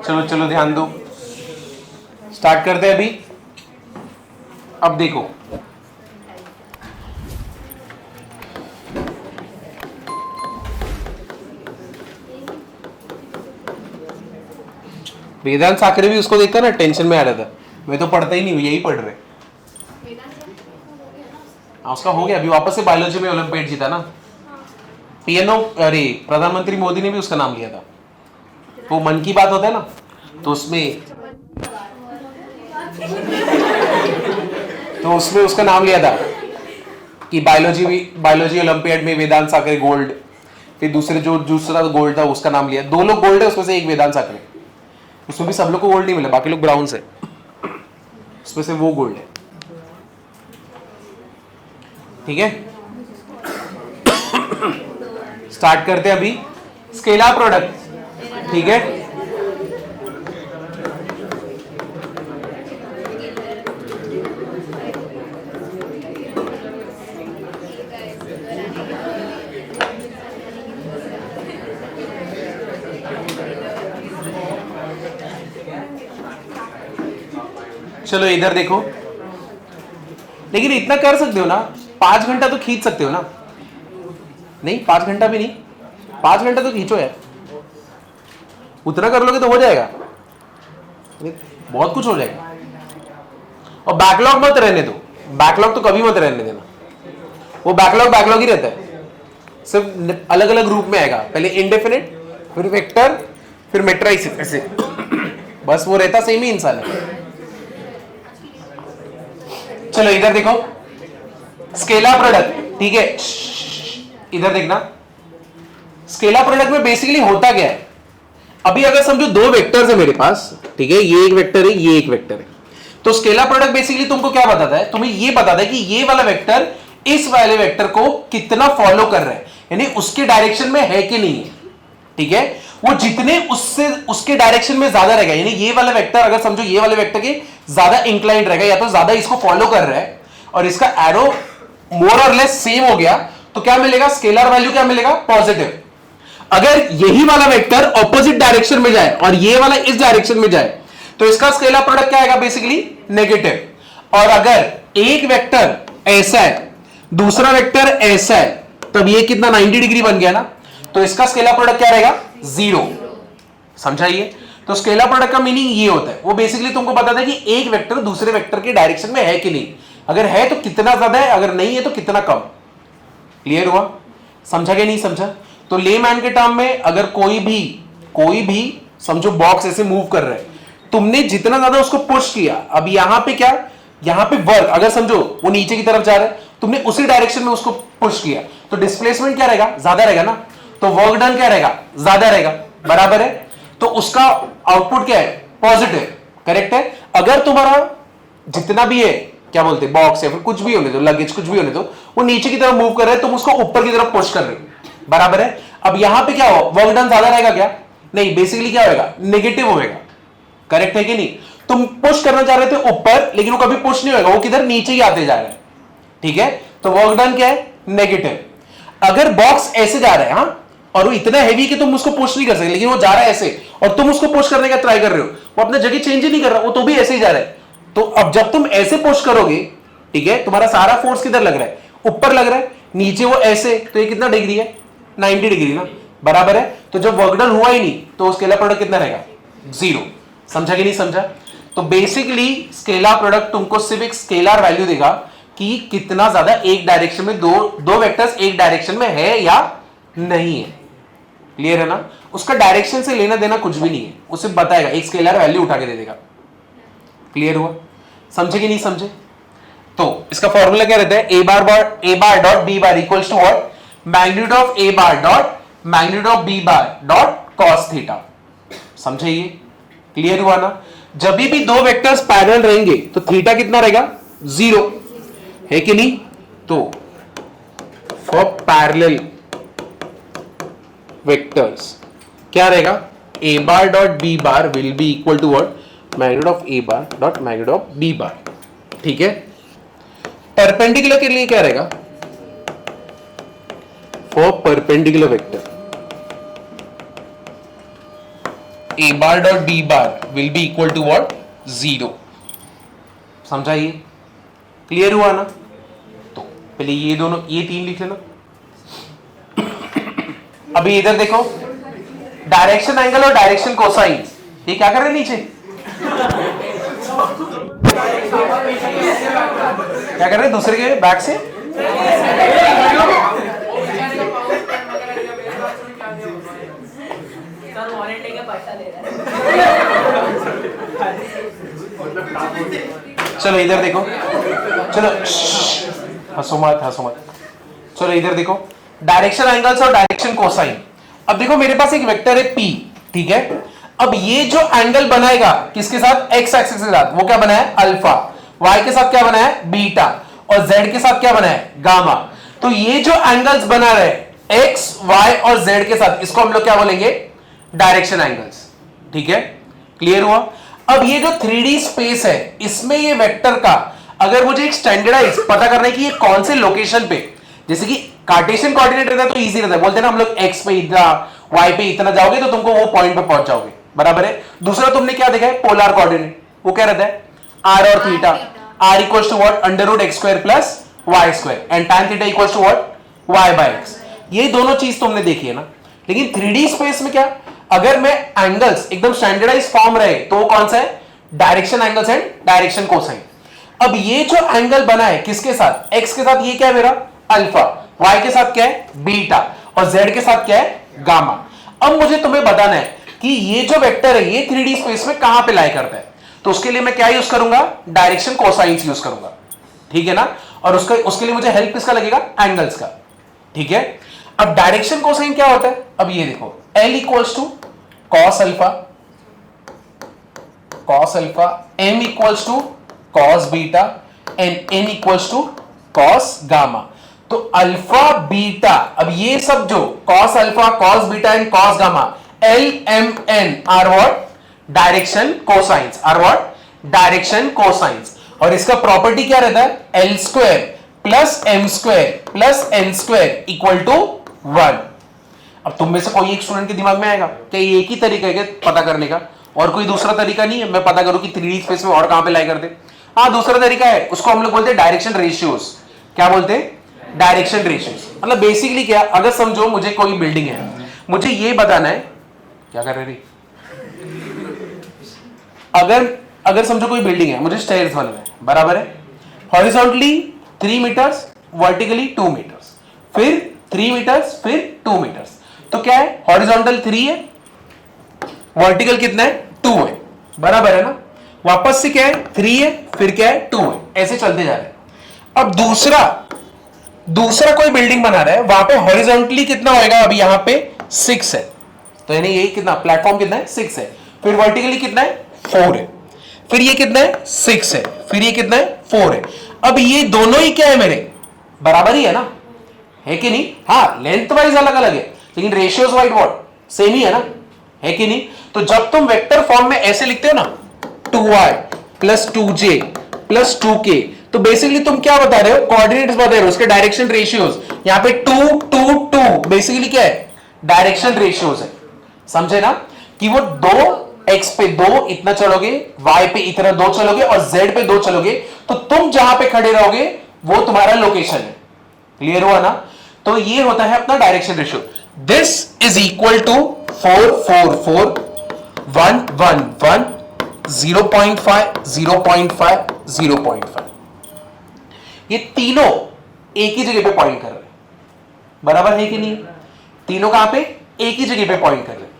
चलो चलो ध्यान दो, स्टार्ट करते हैं अभी। अब देखो, वेदांत साकरे भी उसको देखकर ना टेंशन में आ रहा था, मैं तो पढ़ता ही नहीं हूँ, यही पढ़ रहे। उसका हो गया, अभी वापस से बायोलॉजी में ओलंपियाड जीता ना। पीएनओ, अरे प्रधानमंत्री मोदी ने भी उसका नाम लिया था। वो मन की बात होता है ना, तो उसमें उसका नाम लिया था कि बायोलॉजी ओलंपियाड में वेदांत साकरे गोल्ड। फिर दूसरा गोल्ड था, उसका नाम लिया। 2 लोग गोल्ड है, उसमें से एक वेदांत साकरे। उसमें भी सब लोग को गोल्ड नहीं मिला, बाकी लोग ब्राउन्स है, उसमें से वो गोल्ड है। ठीक है, स्टार्ट करते हैं अभी। स्केलर प्रोडक्ट, ठीक है। चलो इधर देखो, लेकिन इतना कर सकते हो ना, 5 घंटा तो खींच सकते हो ना। नहीं 5 घंटा भी नहीं, 5 घंटा तो खींचो यार, उतना कर लोगे तो हो जाएगा, बहुत कुछ हो जाएगा। और बैकलॉग मत रहने दो, बैकलॉग तो कभी मत रहने देना, वो बैकलॉग ही रहता है, सिर्फ अलग अलग रूप में आएगा। पहले इंडेफिनिट, फिर वेक्टर, फिर मैट्रिक्स, ऐसे बस वो रहता सेम ही इंसान है। चलो इधर देखो, स्केलर प्रोडक्ट, ठीक है। इधर देखना, स्केलर प्रोडक्ट में बेसिकली होता क्या है। अभी अगर समझो 2 वेक्टर्स है मेरे पास, ठीक है, ये एक वेक्टर है, ये एक वेक्टर है, तो स्केलर प्रोडक्ट बेसिकली तुमको क्या बताता है, तुम्हें ये बताता है कि ये वाला वेक्टर इस वाले वेक्टर को कितना फॉलो कर रहा है, यानी उसके डायरेक्शन में है कि नहीं है। ठीक है, वो जितने उसके डायरेक्शन में ज्यादा रहेगा, यानी ये वाला वेक्टर अगर समझो ये वाले वेक्टर के ज्यादा इंक्लाइंड रहेगा, या तो ज्यादा इसको फॉलो कर रहा है, और इसका एरो मोर और लेस सेम हो गया, तो क्या मिलेगा, स्केलर वैल्यू क्या मिलेगा, पॉजिटिव। अगर यही वाला वेक्टर ऑपोजिट डायरेक्शन में जाए और ये वाला इस डायरेक्शन में जाए, तो इसका स्केलर प्रोडक्ट क्या आएगा, बेसिकली नेगेटिव। और अगर एक वेक्टर ऐसा है, दूसरा वेक्टर ऐसा है, तब ये कितना 90 डिग्री बन गया ना, तो इसका स्केलर प्रोडक्ट क्या रहेगा, 0। समझाइए, तो स्केलर प्रोडक्ट का मीनिंग ये होता है, वो बेसिकली तुमको बताता है कि एक वेक्टर दूसरे वेक्टर के डायरेक्शन में है कि नहीं, अगर है तो कितना ज्यादा है, अगर नहीं है तो कितना कम। क्लियर हुआ, समझा कि नहीं समझा। तो लेमैन के टर्म में अगर कोई भी समझो बॉक्स ऐसे मूव कर रहा है, तुमने जितना ज्यादा उसको पुश किया, अब यहां पे क्या, यहां पे वर्क, अगर समझो वो नीचे की तरफ जा रहा है, तुमने उसी डायरेक्शन में उसको पुश किया, तो डिस्प्लेसमेंट क्या रहेगा, ज्यादा रहेगा ना, तो वर्क डन क्या रहेगा, ज्यादा रहेगा, बराबर है। तो उसका आउटपुट क्या है, पॉजिटिव, करेक्ट है। अगर तुम्हारा जितना भी है, क्या बोलते हैं, बॉक्स या फिर कुछ भी होने दो, लगेज कुछ भी होने दो, वो नीचे की तरफ मूव कर रहे हैं, तुम उसको ऊपर की तरफ पुश कर रहे हो, बराबर है। अब यहां पे क्या हो, वर्क डन ज्यादा रहेगा क्या, नहीं, बेसिकली क्या होगा, नेगेटिव होगा, करेक्ट है कि नहीं। तुम पुश करना चाह रहे थे ऊपर, लेकिन वो कभी पुश नहीं होगा, वो किधर नीचे ही आते जा रहा है, ठीक है। तो वर्क डन क्या है, नेगेटिव। अगर बॉक्स ऐसे जा रहा है, हाँ, और वो इतना हैवी कि तुम उसको पुश नहीं कर सकते, लेकिन वो जा रहा है ऐसे, और तुम उसको पुश करने का ट्राई कर रहे हो, वो अपना जगह चेंज ही नहीं कर रहा, वो तो भी ऐसे ही जा रहा है। तो अब जब तुम ऐसे पुश करोगे, ठीक है, तुम्हारा सारा फोर्स किधर लग रहा है, ऊपर लग रहा है, नीचे वो ऐसे, तो ये कितना डिग्री है, 90 डिग्री ना, बराबर है। तो जब वर्क डन हुआ ही नहीं, तो स्केलर प्रोडक्ट कितना रहेगा, 0। समझा कि नहीं समझा। तो बेसिकली स्केलर प्रोडक्ट तुमको सिर्फ एक स्केलर वैल्यू देगा कि कितना ज्यादा एक डायरेक्शन में दो वेक्टर्स एक डायरेक्शन में है या नहीं है। क्लियर है ना, उसका डायरेक्शन से लेना देना कुछ भी नहीं है, उसे बताएगा, एक स्केलर वैल्यू उठा के दे देगा। क्लियर हुआ, समझे कि नहीं समझे। तो इसका फॉर्मूला क्या रहता है, A bar dot B bar equals to what, magnitude of A bar dot magnitude of B bar dot cos theta. समझे ये, क्लियर हुआ ना। जब भी 2 वेक्टर्स पैरेलल रहेंगे तो थीटा कितना रहेगा, 0 है कि नहीं। तो फॉर पैरेलल वेक्टर्स क्या रहेगा, A bar dot B bar will be equal to what, magnitude of A bar dot magnitude of B bar. ठीक है, परपेंडिकुलर के लिए क्या रहेगा, for perpendicular vector A bar dot B bar will be equal to what, 0। समझाइए, clear हुआ ना? तो पहले ये दोनों, ये 3 लिख लेना। अभी इधर देखो, डायरेक्शन एंगल और डायरेक्शन कोसाइन, ये क्या कर रहे हैं नीचे? क्या कर रहे हैं दूसरे के बैक से? चलो इधर देखो, चलो हंसो मत, हंसो मत। चलो इधर देखो, डायरेक्शन एंगल्स और डायरेक्शन कोसाइन। अब देखो मेरे पास एक वेक्टर है P, ठीक है? अब ये जो एंगल बनाएगा किसके साथ? एक्स एक्सिस के साथ, वो क्या बना है? अल्फा। वाई के साथ क्या बना है? बीटा। और जेड के साथ क्या बना है? गामा। तो ये जो एंगल्स बना रहे एक्स, वाई और जेड के साथ, इसको हम लोग क्या बोलेंगे? Direction angles. ठीक है, क्लियर हुआ? अब ये जो 3D स्पेस है, इसमें ये वेक्टर का अगर मुझे एक स्टैंडर्डाइज पता करना है कि ये कौन से लोकेशन पे, जैसे कि कार्टेशियन कोऑर्डिनेट रहता है तो इजी रहता है, बोलते हैं ना हम लोग एक्स पे इतना, वाई पे इतना जाओगे तो तुमको वो पॉइंट पे पहुंच जाओगे, बराबर है? दूसरा तुमने क्या देखा है? पोलर कोऑर्डिनेट, वो क्या रहता है? आर और theta. R equals to what? Under root X square plus Y square, and tan theta equals to what? Y by X. ये दोनों चीज तुमने देखी है ना। लेकिन 3D स्पेस में क्या, अगर मैं एंगल्स एकदम स्टैंडर्डाइज फॉर्म रहे तो वो कौन सा है? Direction angles and direction cosine. अब ये जो एंगल बना है किसके साथ? एक्स के साथ, ये क्या है मेरा? अल्फा। वाई के साथ क्या है? बीटा। और जेड के साथ क्या है? गामा। अब मुझे तुम्हें बताना है कि ये जो वेक्टर है ये 3D स्पेस में कहां पे लाई करता है, तो उसके लिए मैं क्या यूज करूंगा? डायरेक्शन कोसाइंस यूज करूंगा, ठीक है ना? और उसके लिए मुझे हेल्प किसका लगेगा? एंगल्स का, ठीक है? अब डायरेक्शन कोसाइन क्या होता है? अब ये देखो, L equals to cos alpha, cos alpha, M equals to cos beta, and N equals to cos gamma. तो अल्फा बीटा, अब ये सब जो cos alpha, cos beta and cos gamma, L M N are what? Direction cosines, are what? Direction cosines. और इसका property क्या रहता है? L square plus M square plus N square equal to 1। अब तुम में से कोई एक स्टूडेंट के दिमाग में आएगा कि ये एक ही तरीका है पता करने का, और कोई दूसरा तरीका नहीं है मैं पता करूं कि 3D स्पेस में और कहां पे लाई करते? हाँ, दूसरा तरीका है, उसको हम लोग बोलते हैं डायरेक्शन रेशियोज। क्या बोलते हैं? Direction ratios. मतलब बेसिकली क्या, अगर समझो मुझे कोई बिल्डिंग है, मुझे ये बताना है, क्या कर रहे? अगर समझो कोई बिल्डिंग है, मुझे स्टेयर्स बनना है, बराबर है? हॉरिजॉन्टली 3 मीटर्स, वर्टिकली 2 मीटर्स, फिर 3 मीटर्स, फिर 2 मीटर्स। तो क्या है? हॉरिजॉन्टल 3 है, वर्टिकल कितना है? 2 है, बराबर है ना? वापस से क्या है? 3 है, फिर क्या है? 2 है, ऐसे चलते जा रहे हैं। अब दूसरा कोई बिल्डिंग बना रहा है, वहां पे हॉरिजॉन्टली कितना होएगा? अभी यहां पे 6 है, तो यानी ये कितना, प्लेटफॉर्म कितना है? 6 है। फिर वर्टिकली कितना है? 4 है। फिर ये कितना है? 6 है। फिर ये कितना है? 4 है। अब ये दोनों ही क्या है मेरे? बराबर ही है ना, है कि नहीं? हाँ, लेंथ वाइज अलग अलग है, लेकिन रेशियोज वाइज व्हाट? सेम ही है ना, है कि नहीं? तो जब तुम वेक्टर फॉर्म में ऐसे लिखते हो ना, 2y plus 2j plus 2k, तो बेसिकली तुम क्या बता रहे हो? कोऑर्डिनेट्स बता रहे हो, उसके डायरेक्शन रेशियोज। यहां पे 2 2 2 बेसिकली क्या है? डायरेक्शन रेशियोज है। समझे ना? कि वो 2 x पे 2 इतना चलोगे, y पे इतना 2 चलोगे, और z पे 2 चलोगे, तो तुम जहां पे खड़े रहोगे वो तुम्हारा लोकेशन है। क्लियर हुआ ना? तो ये होता है अपना direction ratio. This is equal to 4 4 4 1 1 1 0.5 0.5 0.5। ये तीनों एक ही जगह पे पॉइंट कर रहे हैं, बराबर है कि नहीं? तीनों कहां पे? एक ही जगह पे पॉइंट कर रहे हैं।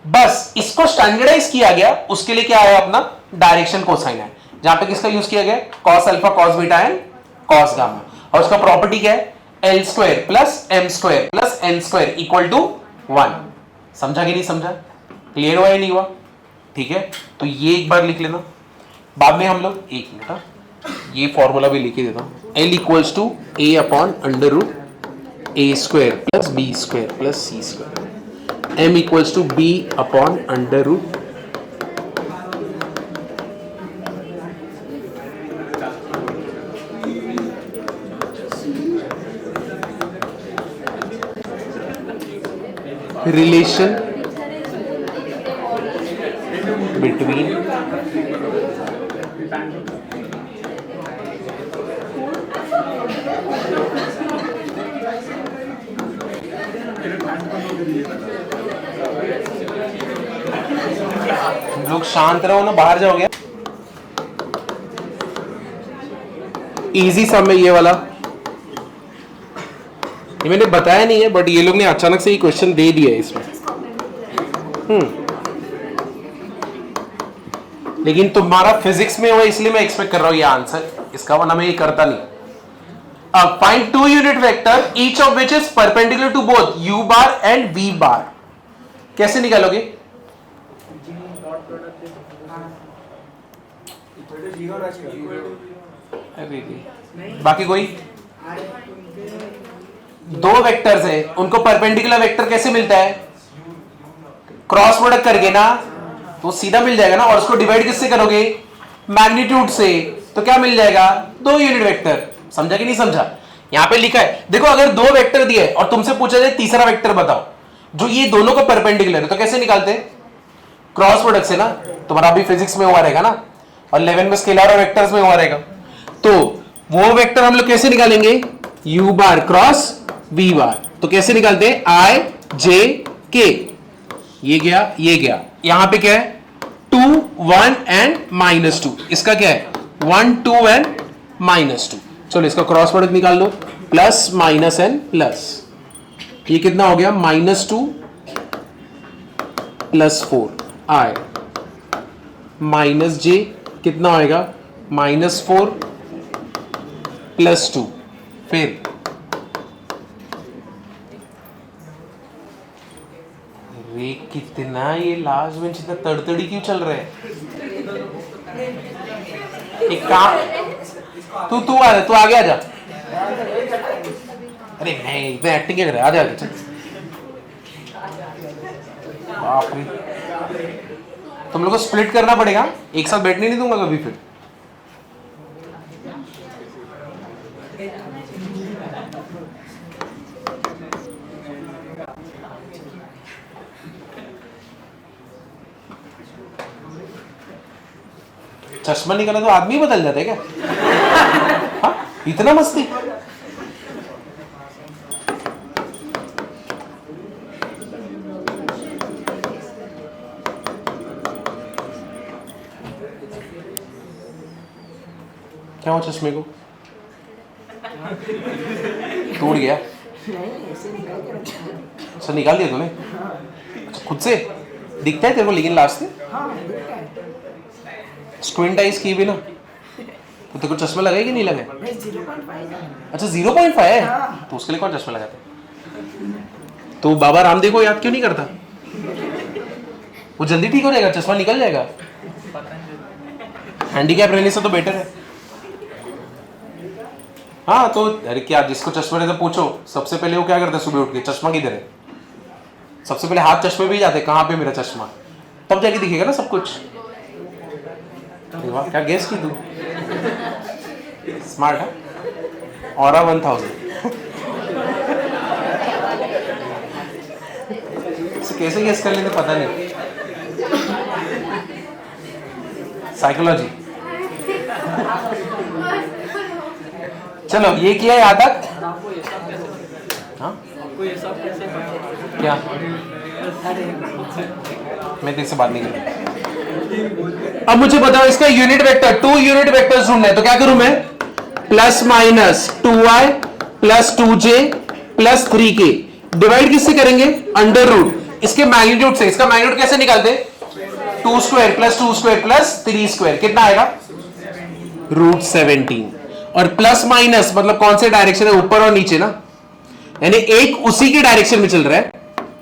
बस इसको स्टैंडर्डाइज किया गया, उसके लिए क्या आया? अपना डायरेक्शन कोसाइन है, जहां पे किसका यूज किया गया? Cos alpha, cos beta and cos gamma. और उसका प्रॉपर्टी क्या है? L square plus M square plus N square equal to 1। समझा कि नहीं समझा? क्लियर हुआ या नहीं हुआ? ठीक है, तो ये एक बार लिख लेना, बाद में हम लोग, एक मिनट, ये फॉर्मूला भी लिख देता हूं। L equals to A upon under root A square plus B square plus C square, M equals to B upon under root relation between लोग शांत रहो ना, बाहर जाओगे। इजी सम है ये वाला, ये मैंने बताया नहीं है बट ये लोग ने अचानक से ये क्वेश्चन दे दिया है इसमें। लेकिन तुम्हारा फिजिक्स में हुआ इसलिए मैं एक्सपेक्ट कर रहा हूं ये आंसर इसका, वरना मैं ये करता नहीं। अब find two unit vector each of which is perpendicular to both u bar and v bar. कैसे निकालोगे? बाकी कोई दो वेक्टर्स है, उनको परपेंडिकुलर वेक्टर कैसे मिलता है? क्रॉस प्रोडक्ट करके ना, तो सीधा मिल जाएगा ना। और उसको डिवाइड किससे करोगे? मैग्नीट्यूड से। तो क्या मिल जाएगा? दो यूनिट वेक्टर। समझा कि नहीं समझा? यहां पे लिखा है देखो, अगर दो वेक्टर दिए और तुमसे पूछा जाए तीसरा वेक्टर बताओ जो ये दोनों को परपेंडिकुलर है, तो कैसे निकालते हैं? क्रॉस प्रोडक्ट से ना। तुम्हारा अभी फिजिक्स में हुआ रहेगा ना, और 11 में स्केलर और वेक्टर्स में हुआ रहेगा। तो वो वेक्टर हम लोग कैसे निकालेंगे? u बार क्रॉस v बार। तो कैसे निकालते हैं? i j k। ये गया यहां पे क्या है? 2 1 एंड -2। इसका क्या है? 1 2 एंड -2। चलो इसका क्रॉस प्रोडक्ट निकाल लो, प्लस माइनस एंड प्लस। ये कितना हो गया? -2 + 4 i माइनस j कितना होएगा? -4 + 2। फिर अरे कितना ये लास्ट में इतना तड़तड़ी क्यों चल रहा है? एक काम, तू आगे आ जा। अरे नहीं, इतना एक्टिंग क्या कर रहा है? आ जा चल। बाप रे, तुम लोग को स्प्लिट करना पड़ेगा, एक साथ बैठने नहीं दूंगा कभी। फिर चश्मा निकाला तो आदमी बदल जाता है क्या? हाँ? इतना मस्ती। क्या हुआ चश्मे को? टूट गया? अच्छा निकाल दिया तूने? अच्छा खुद से दिखता है तेरे को लेकिन लास्ट से? स्क्विंट आइज की भी ना, तो तेरे को चश्मा लगा है कि नहीं लगा? 0.5। अच्छा 0.5 है? तो उसके लिए कौन चश्मा लगाता है? तो बाबा रामदेव को याद क्यों नहीं करता? वो जल्दी ठीक हो जाएगा, चश्मा निकल जाएगा। हैंडीकैप रहने से तो बेटर है। हाँ तो अरे क्या, जिसको चश्मा रहता पूछो, सबसे पहले वो क्या करता है सुबह उठ के? चश्मा किधर है? सबसे पहले हाथ चश्मे पे ही जाते, कहाँ पे मेरा चश्मा, तब जाके दिखेगा ना सब कुछ। क्या गेस की तू? स्मार्ट है। ऑरा 1000 कैसे गेस कर लेते पता नहीं। साइकोलॉजी। चलो ये किया है यहाँ तक? हाँ? क्या? मैं तेरे से बात नहीं करूँगा। अब मुझे बताओ इसका यूनिट वेक्टर, 2 यूनिट वेक्टर्स ढूंढना है, तो क्या करूं मैं? ±2i + 2j + 3k। डिवाइड किससे करेंगे? अंडर रूट इसके मैग्नीट्यूड से। इसका मैग्नीट्यूड कैसे निकालते? 2² + 2² + 3²। कितना आएगा? √17। और प्लस माइनस मतलब कौन से डायरेक्शन है? ऊपर और नीचे ना, यानी एक उसी के डायरेक्शन में चल रहा है।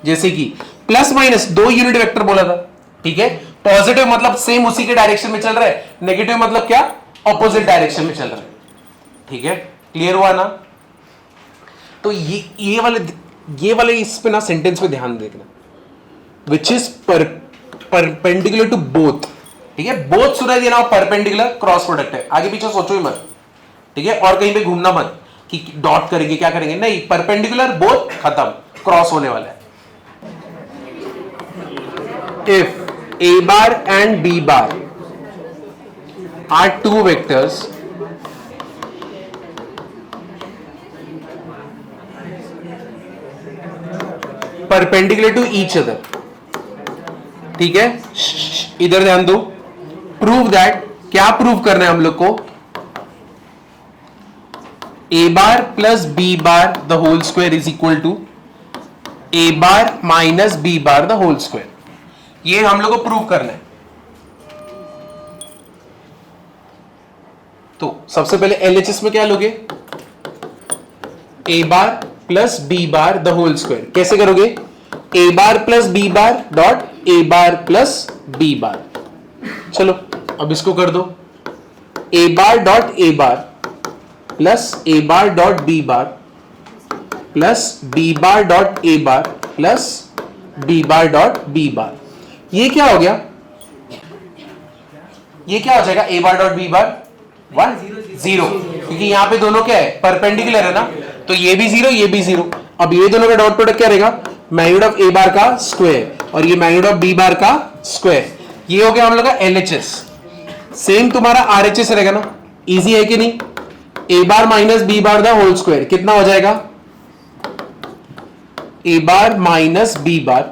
जैसे कि प्लस माइनस 2 यूनिट वेक्टर बोला था, ठीक है। पॉजिटिव मतलब सेम उसी के डायरेक्शन में चल रहा है, नेगेटिव मतलब क्या? ऑपोजिट डायरेक्शन में चल रहा है, ठीक है। क्लियर हुआ ना? तो ये वाले इस पे ना सेंटेंस पे ध्यान देखना, which is perpendicular to both, ठीक है। बोथ सुना दिया ना, परपेंडिकुलर क्रॉस प्रोडक्ट है, आगे पीछे सोचो ही मत, ठीक है। और कहीं पे घूमना मत कि डॉट करेंगे क्या करेंगे, नहीं, परपेंडिकुलर बोथ खत्म, क्रॉस होने वाला है। If A bar and B bar are two vectors perpendicular to each other. ठीक है, इधर ध्यान दो. प्रूव दैट, क्या प्रूव करना है हम लोग को? A bar plus B bar the whole square is equal to A bar minus B bar the whole square. ये हम लोग को प्रूव करना है. तो सबसे पहले LHS में क्या लोगे? A bar plus B bar the whole square. कैसे करोगे? A bar plus B bar dot A bar plus B bar. चलो अब इसको कर दो. A bar dot A bar plus A bar dot B bar plus B bar dot A bar plus B bar dot B bar. ये क्या हो गया? ये क्या हो जाएगा? A bar dot B bar 1 0, क्योंकि यहां पे दोनों क्या है? परपेंडिकुलर है ना, तो ये भी 0 ये भी 0. अब ये दोनों का डॉट प्रोडक्ट क्या रहेगा? मैग्नीट्यूड ऑफ A बार का स्क्वायर और ये मैग्नीट्यूड ऑफ B बार का स्क्वायर. ये हो गया हम लोग का LHS. सेम तुम्हारा RHS रहेगा ना. इजी है कि नहीं? A bar minus B bar the whole square कितना हो जाएगा? A bar minus B bar,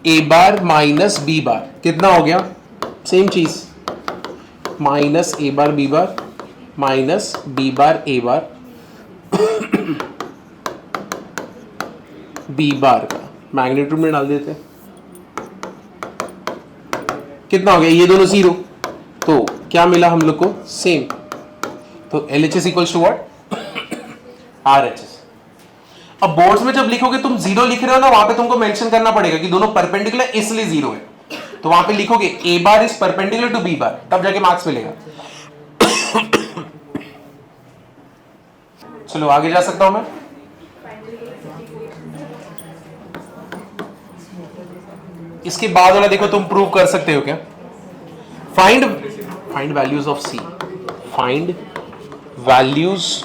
A bar minus B bar कितना हो गया? सेम चीज, minus A bar B bar minus B bar A bar B bar का magnitude में डाल देते हैं. कितना हो गया? ये दोनों 0, तो क्या मिला हम लोग को? सेम. तो LHS equals to what? RHS. अब बोर्ड्स में जब लिखोगे, तुम 0 लिख रहे हो ना, वहां पे तुमको मेंशन करना पड़ेगा कि दोनों परपेंडिकुलर इसलिए 0 है. तो वहां पे लिखोगे A bar is perpendicular to B bar, तब जाके मार्क्स मिलेगा. चलो आगे जा सकता हूं मैं. इसके बाद वाला देखो, तुम प्रूव कर सकते हो क्या? Find values of C. Find values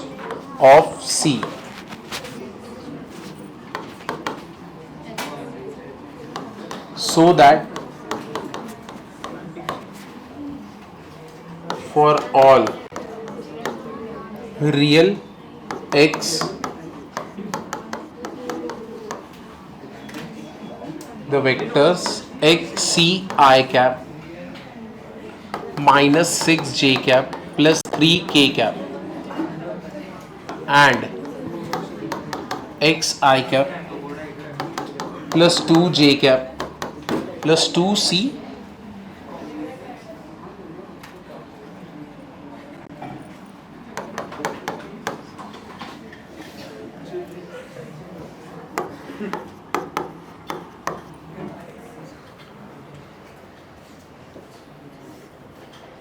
of C. So that for all real x the vectors x c I cap minus 6 j cap plus 3 k cap and x I cap plus 2 j cap plus 2c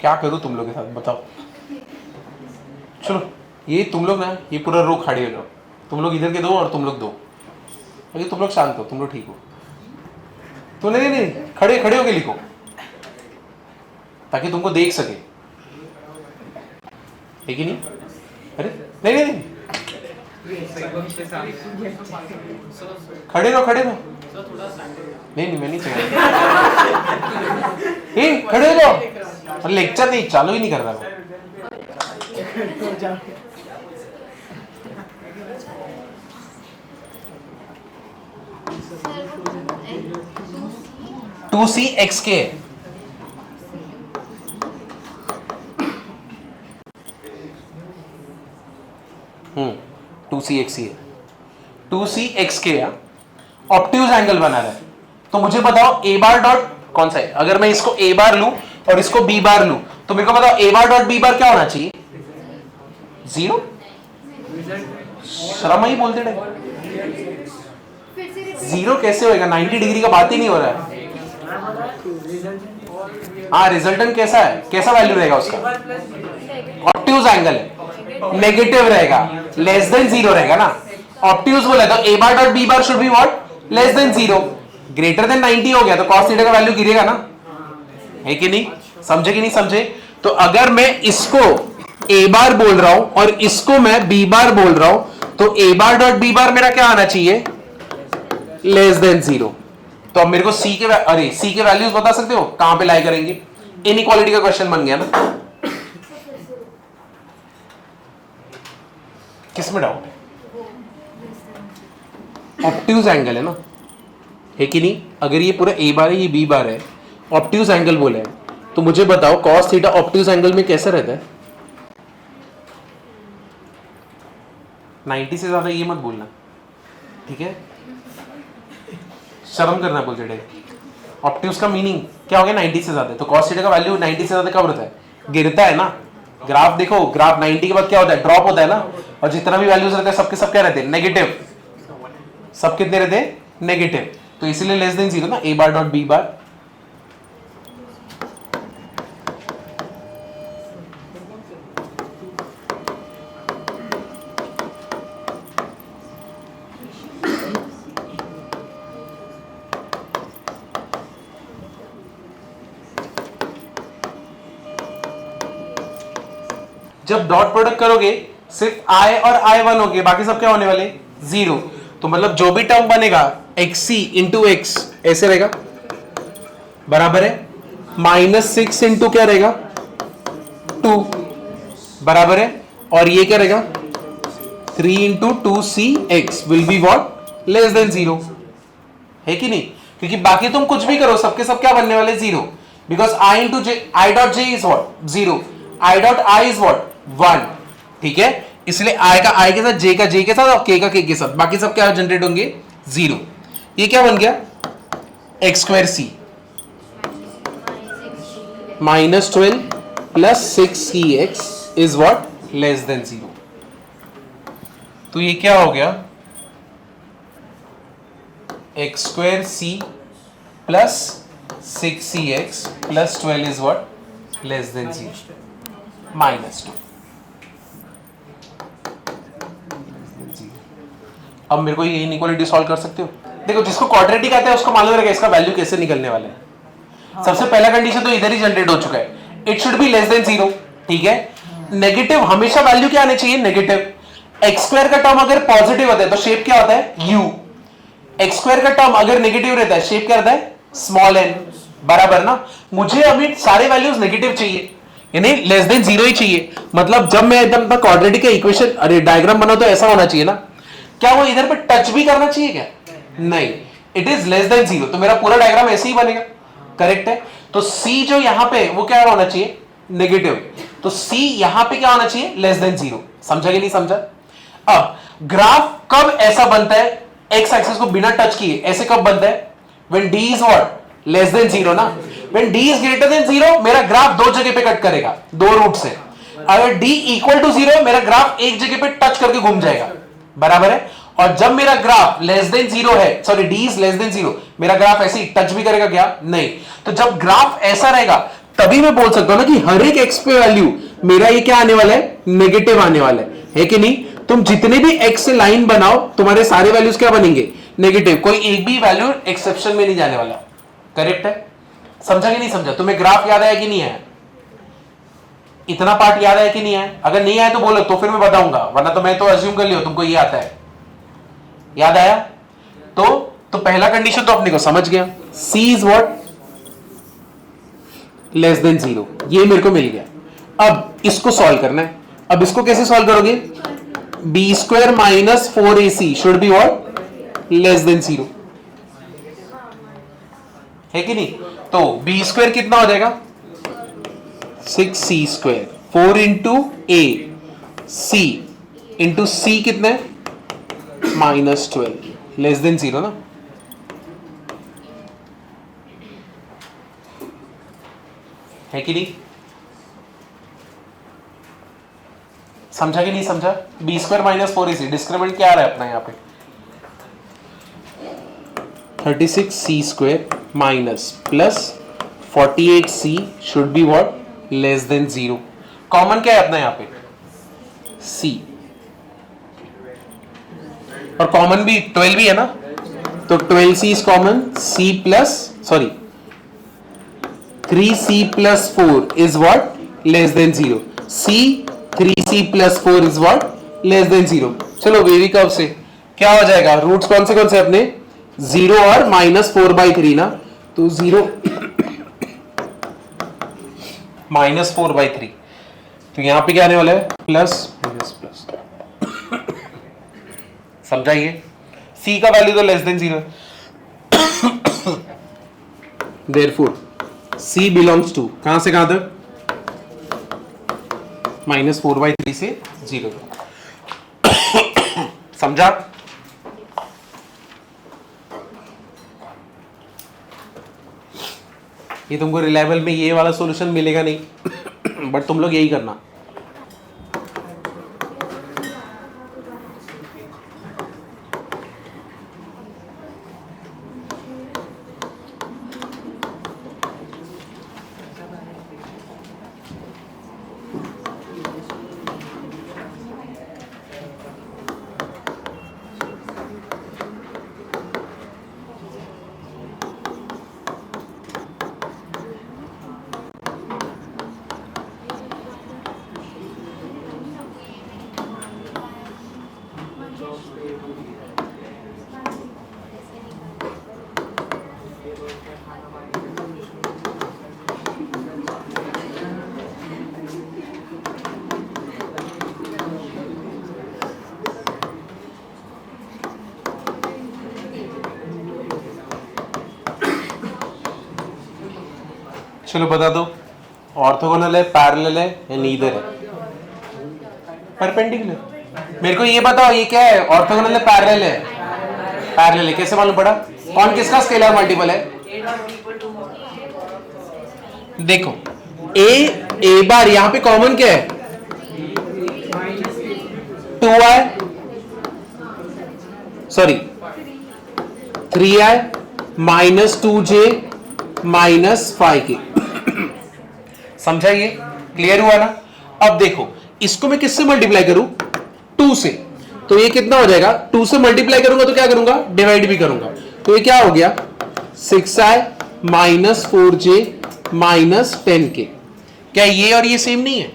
क्या करूं तुम लोग के साथ, बताओ. चलो ये तुम लोग ना, ये पूरा रो खड़े हो जाओ. तुम लोग इधर के दो और तुम लोग दो. अरे तुम लोग शांत हो, तुम लोग ठीक हो. तो नहीं खड़े खड़े होके लिखो ताकि तुमको देख सके. है कि नहीं? अरे नहीं खड़े रहो. नहीं मैं नहीं चाहिए. खड़े हो जाओ. लेक्चर नहीं चालू ही नहीं कर रहा वो. टू सी एक्स के 2cx के ऑब्ट्यूज एंगल बना रहा है. तो मुझे बताओ A बार डॉट कौन सा है? अगर मैं इसको A बार लूं और इसको B बार लूं, तो मेरे को बताओ A बार डॉट B बार क्या होना चाहिए? 0. शर्म ही बोलते रहे. 0 कैसे होएगा? 90 डिग्री का बात ही नहीं हो रहा है. हाँ, रिजल्टेंट कैसा है? कैसा वैल्यू रहेगा उसका? ऑब्ट्यूज एंगल है, नेगेटिव रहेगा, लेस देन 0 रहेगा ना. ऑब्ट्यूज बोला तो A bar dot B bar should be what? Less then 0. Greater than 90 हो गया तो cos थीटा का वैल्यू गिरेगा ना. है कि नहीं? समझे कि नहीं समझे? तो अगर मैं इसको A बार बोल रहा हूं और इसको मैं B बार बोल रहा हूं, तो A बार डॉट B बार मेरा क्या आना चाहिए? Less than 0. तो अब मेरे को सी के वैल्यूज बता सकते हो कहां पे लाई करेंगे? इनइक्वालिटी का क्वेश्चन बन गया ना। किसमें डाउट है? ऑब्ट्यूज एंगल है ना, है कि नहीं? अगर ये पूरा ए बार है, ये बी बार है, ऑब्ट्यूज एंगल बोले हैं, तो मुझे बताओ कॉस थीटा ऑब्ट्यूज एंगल में कैसे रहता है? 90 से ज्यादा ये मत बोलना, ठीक है? शर्म करना बोल चढ़े। ऑब्ट्यूज का मीनिंग क्या हो गया? 90 से ज्यादा। तो कॉस थीटा का वैल्यू 90 से ज्यादा कब रहता है? गिरता है ना। ग्राफ देखो, ग्राफ 90 के बाद क्या होता है? ड्रॉप होता है ना। और जितना भी वैल्यूज रहते हैं सबके सब क्या रहते हैं? नेगेटिव। सब कितने रहते हैं? नेगेटिव। तो इसीलिए लेस देन जीरो ना, ए बार डॉट बी बार। जब डॉट प्रोडक्ट करोगे सिर्फ आई और आई वन होगे, बाकी सब क्या होने वाले? जीरो। तो मतलब जो भी टर्म बनेगा एक्स इंटू एक्स ऐसे रहेगा, बराबर है -6 इंटू क्या रहेगा? 2 बराबर है। और ये क्या रहेगा? 3 into 2cx will be what? Less than zero, है कि नहीं? क्योंकि बाकी तुम कुछ भी करो सबके सब क्या बनने वाले? Zero. Because i into J, I dot J is what? Zero. I dot I is what? 1। ठीक है, इसलिए i का i के साथ, j का j के साथ और k का k के साथ, बाकी सब क्या जनरेट होंगे? जीरो। ये क्या बन गया? X square c -12 plus 6cx is what? Less than zero. तो ये क्या हो गया? X square c plus 6cx plus 12 is what? Less than zero, -2। अब मेरे को ये इनइक्वालिटी सॉल्व कर सकते हो? देखो, जिसको क्वाड्रेटिक आता है उसको मालूम रहेगा इसका वैल्यू कैसे निकलने वाला है। हाँ। सबसे पहला कंडीशन तो इधर ही जनरेट हो चुका है, it should be less than zero. ठीक है, नेगेटिव हमेशा वैल्यू क्या आने चाहिए? नेगेटिव। एक्स स्क्वायर का टर्म अगर पॉजिटिव होता है तो शेप क्या होता है? यू। एक्स स्क्वायर का टर्म अगर नेगेटिव रहता है शेप क्या रहता है? Small n. बराबर ना। मुझे अभी सारे वैल्यूज नेगेटिव चाहिए, यानी लेस देन जीरो ही चाहिए। मतलब जब मैं एकदम क्वाड्रेटिक का इक्वेशन अरे डायग्राम बनाओ तो ऐसा होना चाहिए ना। क्या वो इधर पे टच भी करना चाहिए क्या? नहीं, it is less than zero. तो मेरा पूरा डायग्राम ऐसे ही बनेगा, करेक्ट है? तो सी जो यहां पे वो क्या होना चाहिए? नेगेटिव। तो सी यहां पे क्या होना चाहिए? Less than zero. समझा कि नहीं समझा? अब ग्राफ कब ऐसा बनता है एक्स एक्सिस को बिना टच किए? ऐसे कब बनता है? When D is what? Less than zero ना। When D is greater than zero मेरा ग्राफ दो जगह पे कट करेगा, दो रूट से। अगर डी इक्वल टू जीरो मेरा ग्राफ एक जगह पे टच करके घूम जाएगा, बराबर है? और जब मेरा ग्राफ लेस देन जीरो है, sorry D is less than zero, मेरा ग्राफ ऐसे ही टच भी करेगा क्या? नहीं। तो जब ग्राफ ऐसा रहेगा तभी मैं बोल सकता हूं ना कि हर एक एक्स पे वैल्यू मेरा ये क्या आने वाला है? नेगेटिव आने वाला है कि नहीं? तुम जितने भी एक्स से लाइन बनाओ तुम्हारे सारे वैल्यूज क्या बनेंगे? नेगेटिव। कोई एक भी वैल्यू एक्सेप्शन में नहीं जाने वाला, करेक्ट है? समझा कि नहीं समझा? तुम्हें ग्राफ याद आया कि नहीं आया? इतना पार्ट याद आया कि नहीं आया? अगर नहीं आया तो बोलो, तो फिर मैं बताऊंगा, वरना तो मैं तो अज्यूम कर लियो तुमको ये आता है। याद आया? तो पहला कंडीशन तो अपने को समझ गया, C is what? Less than zero. ये मेरे को मिल गया। अब इसको सॉल्व करना है। अब इसको कैसे सॉल्व करोगे? B square minus 4ac should be what? Less than zero, है कि नहीं? तो बी स्क्वायर कितना हो जाएगा? 6c स्क्वायर, 4 इंटू ए सी इंटू सी कितने? -12, लेस देन जीरो ना। है कि नहीं? समझा कि नहीं समझा? B square minus 4ac, discriminant क्या आ रहा है अपना यहाँ पे? 36c square minus plus 48c should be what? Less than zero. Common क्या है अपना यहाँ पे? c, और कॉमन भी 12 भी है ना, तो 12c is common, c plus sorry 3c plus 4 is what? Less than zero. c 3c plus 4 is what? Less than zero. चलो वेवी कर्व से क्या हो जाएगा? रूट्स कौन से अपने? 0 और -4/3 ना, तो 0 -4/3, तो यहां पे क्या आने वाला है प्लस माइनस प्लस। समझाइए, सी का वैल्यू तो लेस देन 0 है, देयरफॉर सी बिलोंग्स टू कहां से कहां तक, -4/3 से 0 तक। समझा? ये तुमको रिलायबल में ये वाला सॉल्यूशन मिलेगा नहीं, बट तुम लोग यही करना। चलो बता दो, ऑर्थोगोनल है, पैरेलल है या नीदर है? परपेंडिकुलर। मेरे को ये बताओ ये क्या है, ऑर्थोगोनल है पैरेलल है? पैरेलल है, कैसे मालूम पड़ा? कौन किसका स्केलर मल्टीपल है? देखो ए बार यहां पे कॉमन क्या है, 2i sorry 3i -2j -5k। समझा? ये क्लियर हुआ ना? अब देखो इसको मैं किससे मल्टीप्लाई करूं, 2 से, तो ये कितना हो जाएगा, 2 से मल्टीप्लाई करूंगा तो क्या करूंगा, डिवाइड भी करूंगा, तो ये क्या हो गया 6i -4j -10k। क्या ये और ये सेम नहीं है?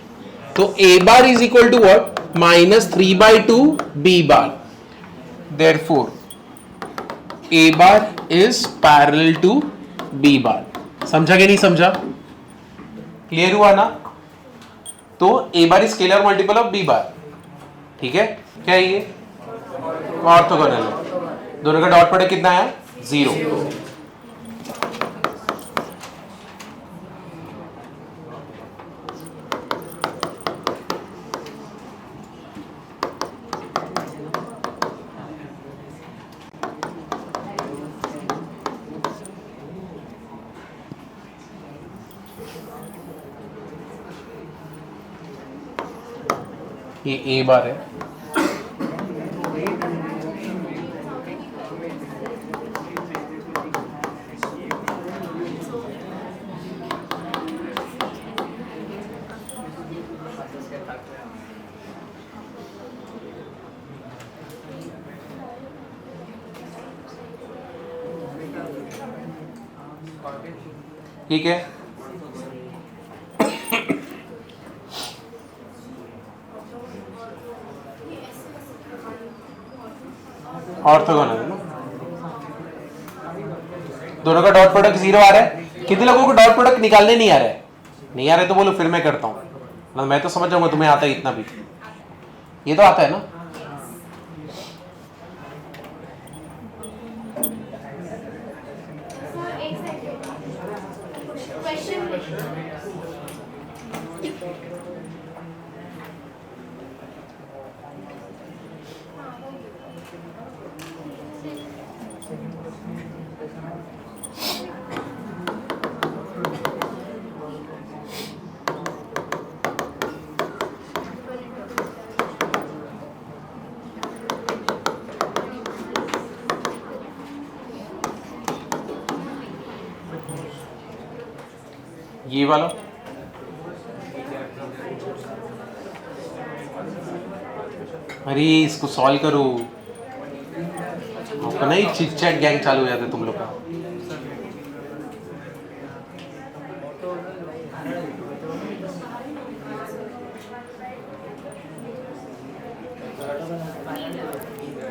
तो a bar is equal to what, -3/2 b bar, therefore a bar is parallel to b bar. समझा कि नहीं समझा? क्लियर हुआ ना? तो a bar scalar multiple of b bar, ठीक है? क्या है ये, ऑर्थोगोनल है, दोनों का डॉट प्रोडक्ट कितना है, 0। ये ए बार है, ठीक है? ऑर्थोगोनल है ना, दोनों का डॉट प्रोडक्ट 0 आ रहा है। कितने लोगों को डॉट प्रोडक्ट निकालने नहीं आ रहा है? नहीं आ रहा है तो बोलो फिर मैं करता हूं, मैं तो समझ जाऊंगा तुम्हें आता है इतना भी, ये तो आता है ना। ये वाला अरे इसको सॉल्व करो, आपका ना ही चिट चैट गैंग चालू हो जाता है तुम लोग का।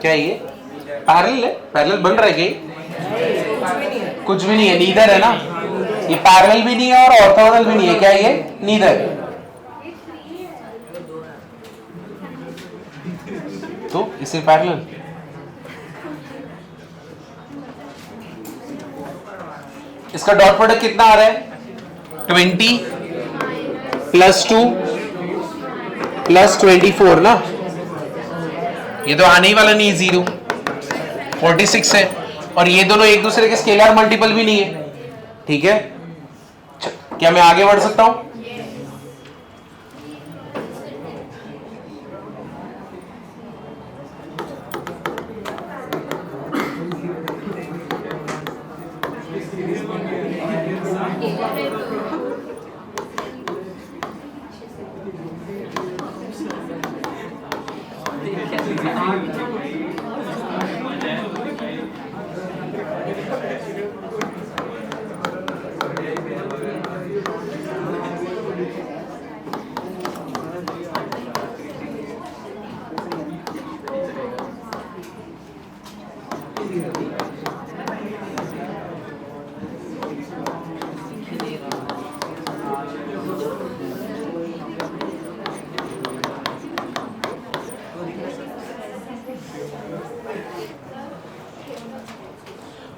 क्या ये पैरेलल है? पैरेलल बन रहा है क्या? कुछ भी नहीं है, नीदर है ना, ये पैरेलल भी नहीं है और ऑर्थोगोनल भी नहीं है, क्या ये नीदर, तो इसे पैरेलल। इसका डॉट प्रोडक्ट कितना आ रहा है 20 प्लस 2 प्लस 24 ना, ये तो आने ही वाला नहीं है 0, 46 है, और ये दोनों एक दूसरे के स्केलर मल्टीपल भी नहीं है, ठीक है। क्या मैं आगे बढ़ सकता हूं?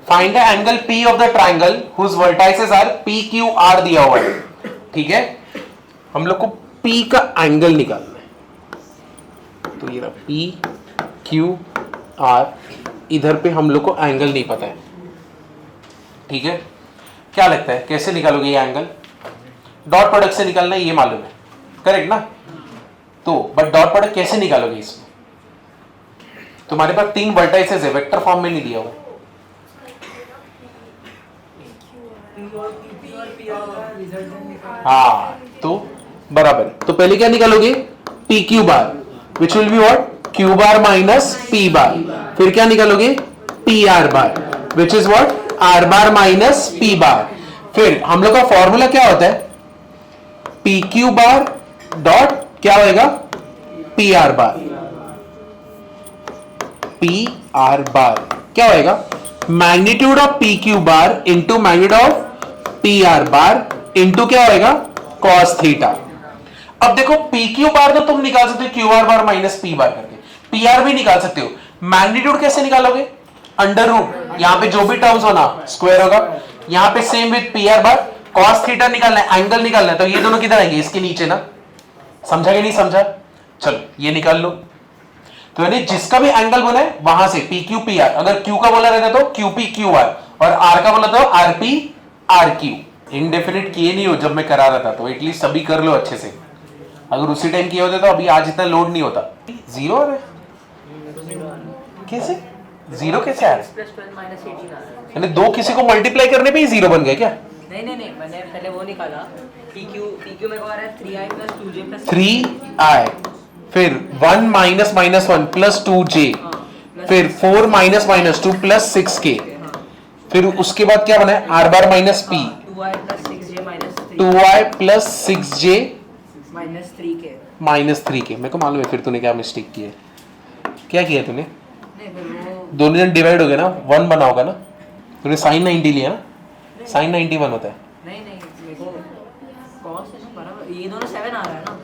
Find the angle P of the triangle whose vertices are PQR दिया हुआ है, ठीक है। हम लोग को P का एंगल निकालना है, तो ये रहा PQR, इधर पे हम लोग को एंगल नहीं पता है, ठीक है। क्या लगता है कैसे निकालोगे ये एंगल? डॉट प्रोडक्ट से निकालना है, ये मालूम है, करेक्ट ना, तो बट डॉट प्रोडक्ट कैसे निकालोगे इसमें? तुम्हारे पास 3 वर्टाइसेस है, वेक्टर फॉर्म में नहीं दिया हुआ। हाँ, तो बराबर, तो पहले क्या निकालोगे P Q bar, which will be what, Q bar minus P बार, फिर क्या निकालोगे P R bar, which is what, are bar minus P बार। फिर हम लोग का फॉर्मूला क्या होता है, पी क्यू बार डॉट क्या होएगा, पी आर बार, पी आर बार क्या होएगा, magnitude of P Q bar into magnitude of P R bar into क्या होएगा, कॉस थीटा। अब देखो पी क्यू बार तो तुम निकाल सकते हो क्यू आर बार माइनस पी बार करके, पी आर भी निकाल सकते हो। मैग्नीट्यूड कैसे निकालोगे, अंडर रूट, यहां पे जो भी टर्म्स होना स्क्वायर होगा, यहां पे same with P R bar, cos theta निकालना है, एंगल निकालना है, तो ये दोनों किधर आएंगे, इसके नीचे ना, समझा कि नहीं समझा? चलो ये निकाल लो, तो यानी जिसका भी एंगल बोला है वहां से पी क्यू पी आर, अगर क्यू का बोला रहता तो क्यू पी क्यू आर, और आर का बोला तो R P R Q. Indefinite किए नहीं हो जब मैं करा रहा था, तो एटलीस्ट सभी कर लो अच्छे से, अगर उसी टाइम किए होते तो अभी आज इतना लोड नहीं होता। 0 आ रहा है कैसे, 0 कैसे आ रहा है, यानी 2 किसी को मल्टीप्लाई करने पे ही 0 बन गए क्या? नहीं मैंने पहले वो निकाला, PQ मेरे को आ रहा है 3i plus 2j plus 3i, फिर 1 माइनस माइनस 1 प्लस 2j, फिर 4 माइनस माइनस 2 प्लस 6k, फिर उसके बाद क्या बना है, are bar minus P, 2i plus 6j minus 3 2i plus 6j minus 3k। Minus 3k। मेरे को मालूम है फिर तूने क्या मिस्टेक की है, क्या किया तूने, नहीं फिर वो दोनों जन डिवाइड हो गए ना, 1 बना होगा ना, तूने साइन 90 लिया ना, साइन 91 होता है। नहीं मेरे को cos है ना बराबर, ये दोनों 7 आ रहा है ना,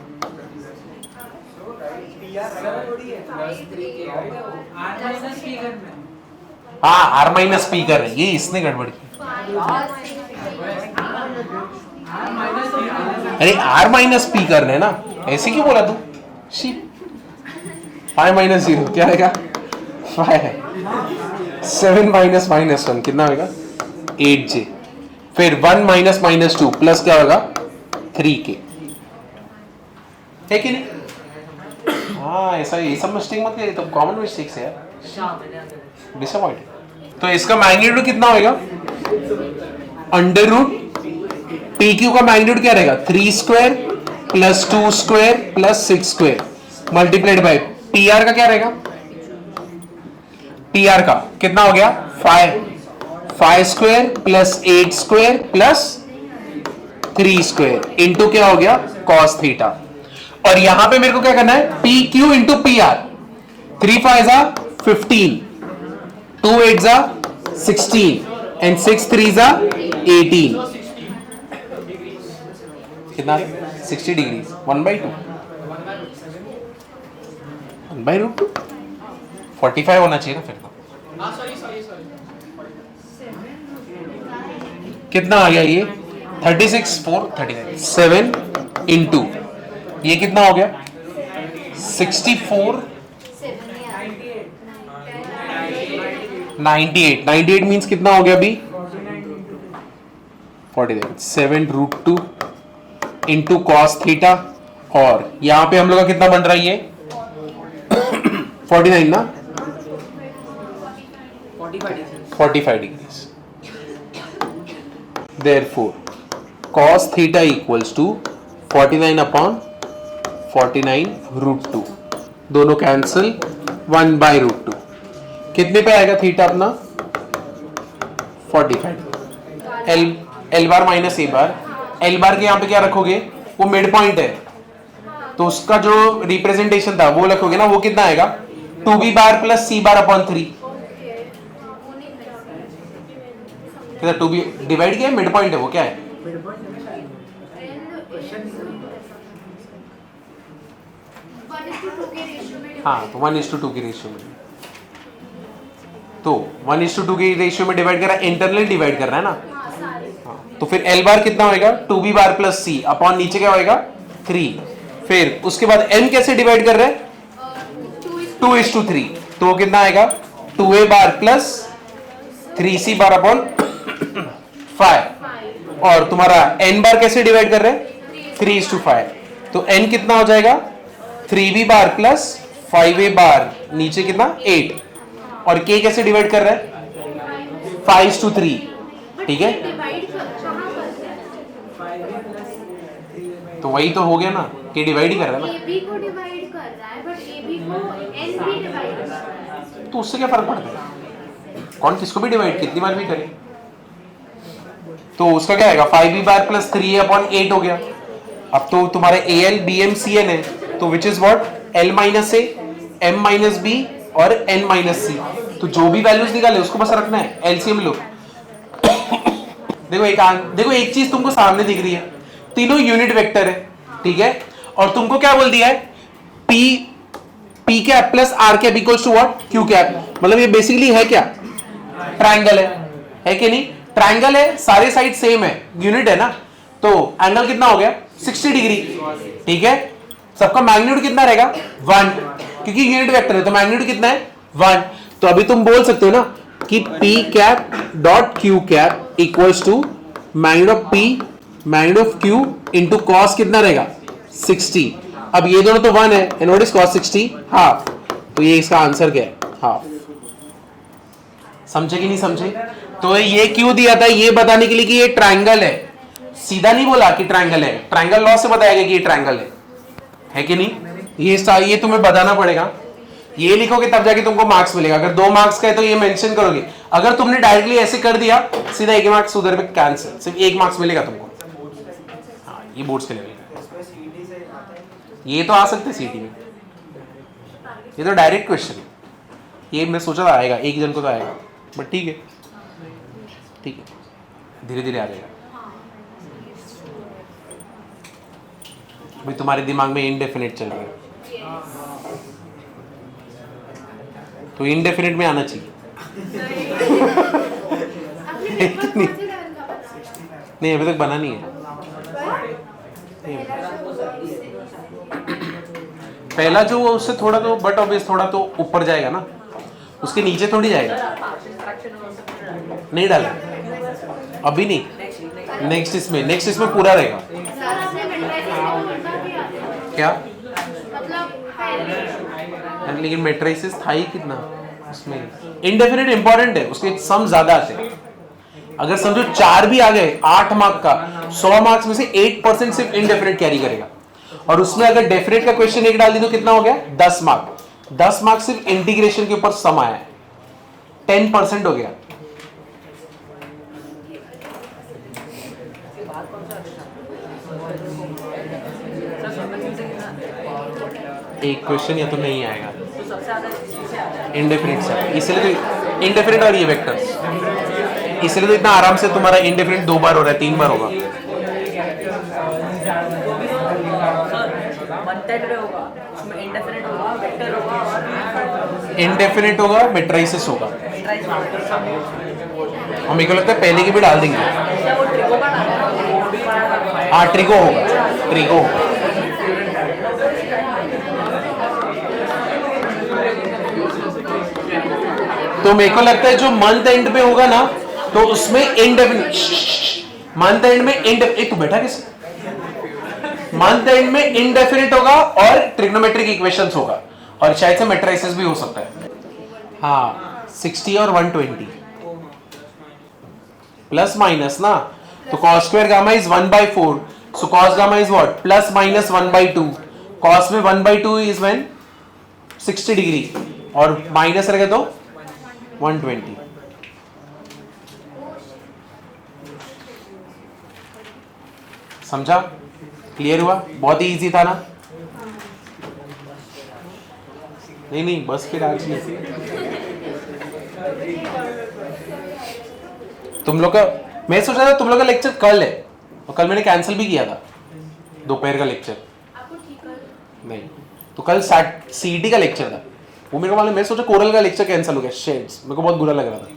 हाँ आर माइनस पी कर रहे, ये इसने गड़बड़ की, अरे आर माइनस पी कर रहे ना, ऐसे क्यों बोला तू, शी 5 माइनस 0 क्या आएगा 5, 7 माइनस माइनस 1 कितना होगा 8j, फिर 1 माइनस माइनस 2 प्लस क्या होगा 3k, है कि नहीं? हाँ ऐसा, ये सब मिस्टेक मत करिए, तो कॉमन मिस्टेक्स है यार, डिसअपॉइंटेड। तो इसका मैग्नीट्यूड कितना होगा, अंडर रूट पी क्यू का मैग्नीट्यूड क्या रहेगा 3 square plus 2 square plus 6 square multiplied by P R का क्या रहेगा, पी आर का कितना हो गया 5 square plus 8 square plus 3 square into क्या हो गया कॉस थीटा। और यहां पे मेरे को क्या करना है P Q into P R, 3 5 15, 2 8 16, and 6 3 जा 18 कितना 60 डिग्री 1/2 1/√2 45 होना चाहिए ना फिर तो कितना आ गया ये 36 4 39 7 इंटू ये कितना हो गया 64 98 मीन्स कितना हो गया अभी 49 7√2 इंटू कॉस थीटा और यहां पे हम लोग का कितना बन रहा है ये 49 ना 45 degrees therefore cos theta equals to 49 upon 49√2 दोनों कैंसिल 1/√2 कितने पे आएगा थीटा अपना 45 एल बार माइनस ए बार एल बार के यहां पे क्या रखोगे वो मिड पॉइंट है तो उसका जो रिप्रेजेंटेशन था वो रखोगे ना वो कितना आएगा 2b बार प्लस c बार अपॉन 3 कितना 2b डिवाइड किया मिड पॉइंट है वो क्या है हाँ तो 1:2 की रेशियो में तो 1:2 की रेशियो में डिवाइड कर रहा है इंटरनल डिवाइड कर रहा है ना हाँ, तो फिर एल बार कितना होएगा 2b बार प्लस c अपॉन नीचे क्या होएगा 3 फिर उसके बाद n कैसे डिवाइड कर रहे हैं 2:3 तो कितना आएगा 2a बार प्लस 3c बार अपॉन 5 और तुम्हारा n बार कैसे डिवाइड कर रहे हैं 3:5 तो n कितना हो जाएगा 3b बार प्लस 5a बार नीचे कितना 8 और k कैसे डिवाइड कर रहा है 5:3 ठीक है तो वही तो हो गया ना k डिवाइड ही कर रहा है ना AB को डिवाइड कर रहा है बट AB को n भी डिवाइड कर रहा है तो उससे क्या फर्क पड़ता है कौन किसको भी डिवाइड कितनी बार भी करे तो उसका क्या आएगा 5b बार प्लस 3a अपॉन 8 हो गया अब तो तुम्हारे AL BM CN है तो which is what L minus A M minus B और N माइनस C तो जो भी वैल्यूज निकाले उसको बस रखना है एलसीएम लो देखो एक चीज तुमको सामने दिख रही है तीनों यूनिट वेक्टर है ठीक है और तुमको क्या बोल दिया है P cap plus R cap equals to what Q cap मतलब ये बेसिकली है क्या ट्रायंगल है कि नहीं ट्रायंगल है सारे साइड सेम है यूनिट है ना तो एंगल कितना हो गया 60 डिग्री ठीक है सबका मैग्नीट्यूड कितना रहेगा 1 क्योंकि यूनिट वेक्टर है तो मैग्नीट्यूड कितना है 1 तो अभी तुम बोल सकते हो ना कि P cap dot Q cap equals to magnitude of P magnitude of Q into cos कितना रहेगा 60 अब ये दोनों तो 1 है and what is cos 60 half तो ये इसका आंसर क्या है हाफ समझे कि नहीं समझे तो ये क्यों दिया था ये बताने के लिए कि ये ट्रायंगल है सीधा नहीं बोला कि ट्रायंगल है ट्रायंगल लॉ से बताया गया कि ये ट्रायंगल है कि नहीं ये तुम्हें बताना पड़ेगा ये लिखोगे तब जाके तुमको मार्क्स मिलेगा अगर 2 मार्क्स का है तो ये मेंशन करोगे अगर तुमने डायरेक्टली ऐसे कर दिया सीधा 1 मार्क्स उधर पे कैंसिल सिर्फ 1 मार्क्स मिलेगा तुमको हाँ ये बोर्ड्स के लेवल ये तो आ सकते सीटी में ये तो डायरेक्ट क्वेश्चन है ये मैं सोचा था आएगा एक जन को तो आएगा बट ठीक है धीरे धीरे आ जाएगा अभी तुम्हारे दिमाग में इनडेफिनेट चल रहा है तो इनडेफिनेट में आना चाहिए नहीं अभी तक बना नहीं है पहला जो उससे थोड़ा तो बट ऑब्वियस थोड़ा तो ऊपर जाएगा ना उसके नीचे थोड़ी जाएगा नहीं डाला अभी नहीं नेक्स्ट इसमें पूरा रहेगा क्या लेकिन मैट्रिसेस था ही कितना उसमें इनडेफिनेट इंपॉर्टेंट है उसके सम ज्यादा आते हैं अगर समझो 4 भी आ गए 8 मार्क का 100 मार्क्स में से 8% सिर्फ इनडेफिनेट कैरी करेगा और उसमें अगर डेफिनेट का क्वेश्चन एक डाल दी तो कितना हो गया 10 मार्क सिर्फ इंटीग्रेशन के ऊपर सम आया है 10% हो गया एक क्वेश्चन या तो नहीं आएगा इंडेफिनिट से इसलिए तो इंडेफिनिट और ये वेक्टर्स इसलिए तो इतना आराम से तुम्हारा इंडेफिनिट 2 बार हो रहा है, 3 बार होगा। मंथेड में होगा, उसमें इंडेफिनिट होगा, वेक्टर होगा और इंडेफिनिट होगा, मेट्राइसिस होगा। मेट्राइज होगा। और मेरे को लगता है पहले की भी डाल देंगे। अच्छा, वो ट्रिको का डाला है ना? हाँ ट्रिको होगा, ट्रिको होगा। तो मेरे को लगता है जो मंथ एंड पे होगा ना, तो उसमें इंडेफिनिट, मंथ एंड में इंडेफिनिट, तू बैठा किस, मंथ एंड में इंडेफिनिट होगा और ट्रिग्नोमेट्रिक इक्वेशंस होगा, और शायद से मेट्राइसिस भी हो सकता है। हाँ 60 और 120 प्लस माइनस ना, तो cos square gamma is 1/4, so cos gamma is what, plus minus 1/2। cos में 1/2 इज व्हेन 60 डिग्री, और माइनस रहेगा तो 120। समझा? क्लियर हुआ? बहुत ही इजी था ना? नहीं बस फिर आज नहीं। तुम लोग का, मैं सोच रहा था तुम लोग का लेक्चर कल है, और कल मैंने कैंसिल भी किया था दोपहर का लेक्चर। आपको ठीक है? नहीं, तो कल सीईटी का लेक्चर था, वो मेरे को मालूम, मैं सोचा कोरल का लेक्चर कैंसिल हो गया, शेड्स, मेरे को बहुत बुरा लग रहा था।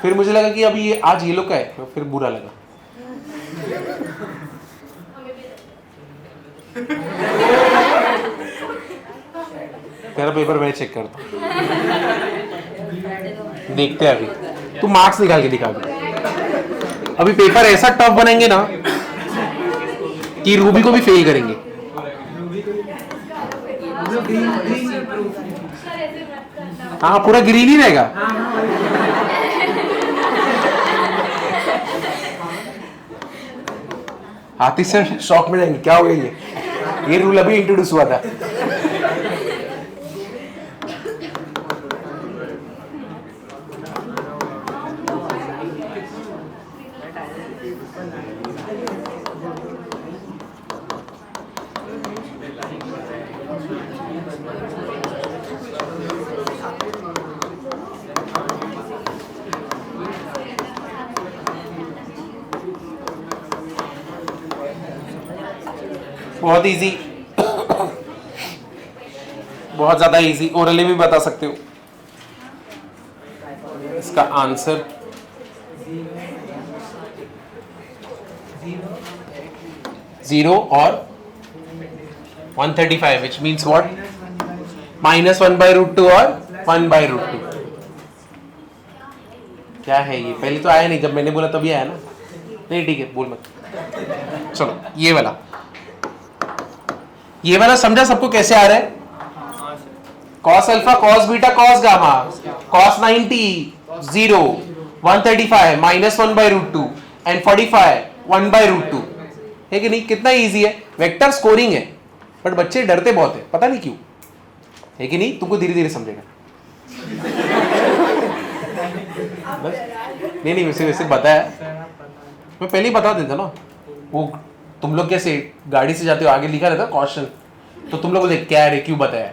फिर मुझे लगा कि अभी ये आज ये लोग का है, तो फिर बुरा लगा। तेरा पेपर मैं चेक करता हूँ, देखते हैं अभी, तू मार्क्स निकाल के दिखा दे। अभी पेपर ऐसा टफ बनेंगे ना कि रूबी को भी फेल करेंगे। हाँ पूरा ग्रीन ही रहेगा। आतिश सर शॉक में जाएंगे, क्या हो गया ये रूल अभी इंट्रोड्यूस हुआ था। बहुत इजी, बहुत ज्यादा इजी, ओरली भी बता सकते हो। इसका आंसर 0 और 135, विच मीन्स व्हाट, -1/√2 और 1/√2। क्या है ये? पहले तो आया नहीं, जब मैंने बोला तभी आया ना। नहीं ठीक है, बोल मत। चलो ये वाला समझा सबको कैसे आ रहा है? cos alpha, cos beta, cos gamma, cos 90 0, 135 -1/√2 and 45 1/√2, है कि नहीं? कितना इजी है, वेक्टर स्कोरिंग है, बट बच्चे डरते बहुत है, पता नहीं क्यों, है कि नहीं? तुमको धीरे धीरे समझेगा। बस नहीं वैसे बताया, मैं पहले ही बता देता ना। वो तुम लोग कैसे गाड़ी से जाते हो, आगे लिखा रहता कॉशन, तो तुम लोग को देख क्या है, क्यों बताया,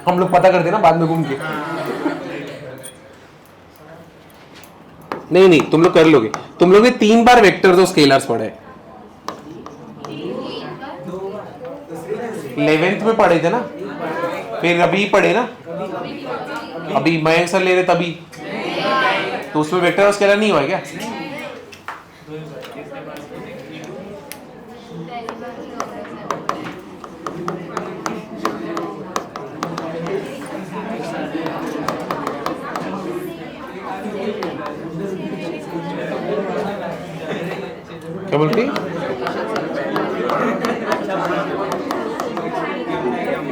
हम लोग पता करते ना बाद में घूम के। नहीं तुम लोग कर लोगे। तुम लोग ने 3 बार वेक्टर तो स्केलर्स पढ़े, 11th में पढ़े थे ना, फिर अभी पढ़े ना, अभी मयंक सर ले रहे तभी, तो उसमें वेक्टर और स्केलर नहीं हुआ क्या? क्या बोलती?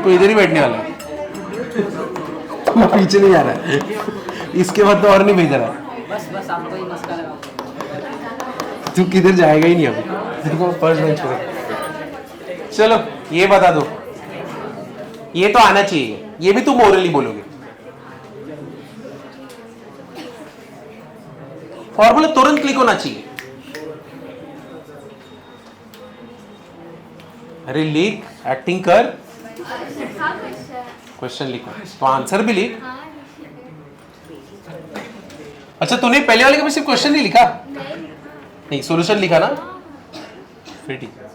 तो इधर ही बैठने वाला है, तो पीछे नहीं आ रहा है, इसके बाद तो और नहीं भेज रहा। बस आपको ही मस्का लगा, तू किधर जाएगा ही नहीं अभी, देखो फर्स्ट बेंच पे। चलो ये बता दो, ये तो आना चाहिए, ये भी तुम ओरली बोलोगे। फॉर्मूला तुरंत क्लिक होना चाहिए। अरे लिख, एक्टिंग कर, क्वेश्चन लिखो, तो आंसर भी लिख। अच्छा तूने पहले वाले के में सिर्फ क्वेश्चन नहीं लिखा, नहीं सॉल्यूशन लिखा ना, फिर ठीक है।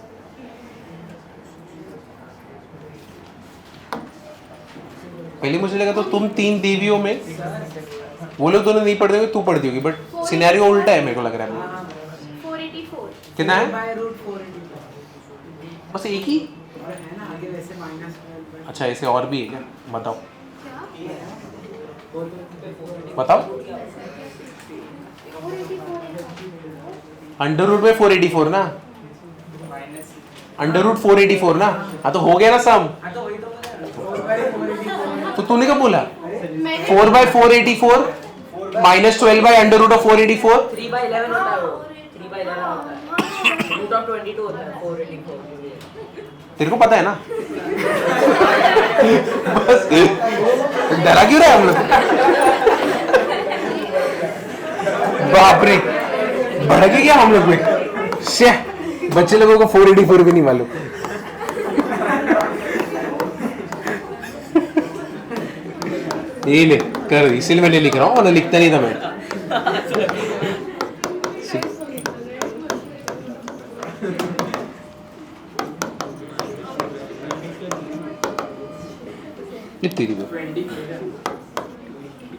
पहले मुझे लगा तो तुम 3 देवियों में वो लोग दोनों नहीं पढ़ दोगे, तू पढ़ दोगी, बट सिनेरियो उल्टा है मेरे को लग रहा है। 484 कितना है? √484 बस एक ही? और है ना आगे वैसे -12 अच्छा ऐसे और भी है क्या? बताओ क्या बताओ। 484 अंडर रूट में 484 ना, अंडर रूट 484 ना, हाँ तो हो गया ना सम। हाँ तो वही तो बोला 4/484 तो तूने कब बोला मैंने 4/484 -12 बाई अंडर रूट ऑफ 484? 3/11 होता है वो, 3/11 होता है, √22 होता है 484। तेरे को पता है ना? बस डरा क्यों रहा है हम लोग? बाप रे भड़के क्या हम लोग में? बच्चे लोगों को 484 भी नहीं मालूम। ये ले कर, इसीलिए मैं लिख रहा हूँ, वरना लिखता नहीं था मैं। तेरी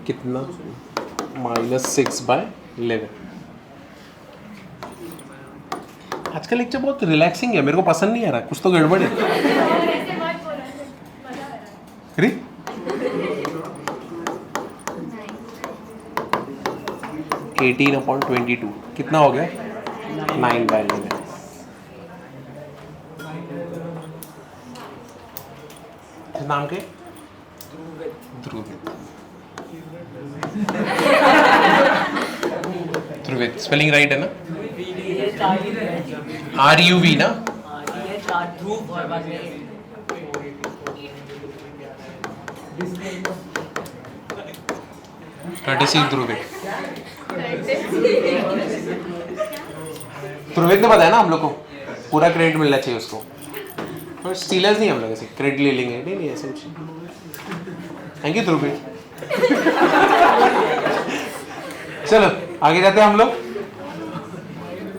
कितना -6/11। आज का लेक्चर बहुत रिलैक्सिंग है, मेरे को पसंद नहीं आ रहा, कुछ तो गड़बड़ है। ऐसे मत बोलो, मजा आ रहा है। अरे 18/22 कितना हो गया? 9/11। नाम के ध्रुवित। ध्रुवित स्पेलिंग राइट है ना? RUV ना? ये 4 ध्रुव और बाद में 36 ध्रुवित। ध्रुवित ने बताया ना हम लोग को, पूरा क्रेडिट मिलना चाहिए उसको। और स्टीलर्स नहीं हम लोग ऐसे क्रेडिट ले लेंगे, नहीं ऐसे कुछ। Thank you Dhruvit. चलो आगे जाते हैं हम लोग,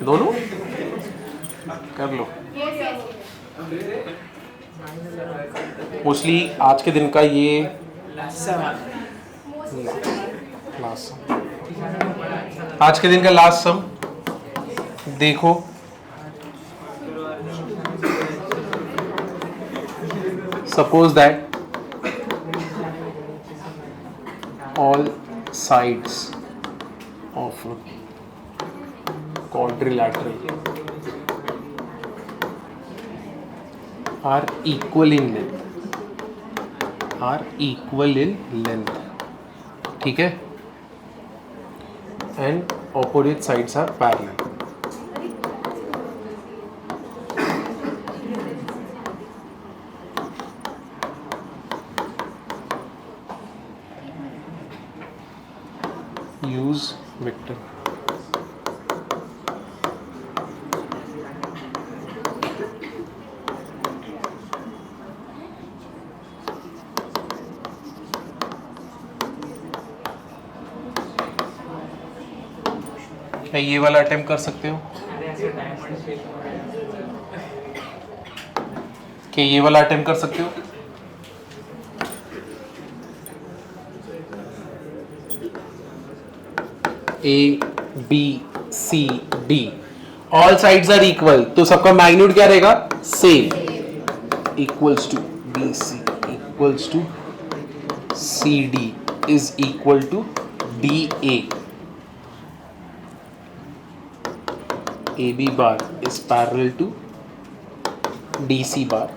दोनों कर लो। मोस्टली आज के दिन का ये लास्ट सम, आज के दिन का लास्ट सम देखो। Suppose that all sides of a quadrilateral are equal in length, ठीक है, and opposite sides are parallel. Use vector. क्या ये वाला अटेम्प्ट कर सकते हो? क्या ये वाला अटेम्प्ट कर सकते हो? A B C D all sides are equal, तो सबका मैग्नीट्यूड क्या रहेगा? Same. Equals to BC equals to CD is equal to DA। AB bar is parallel to DC bar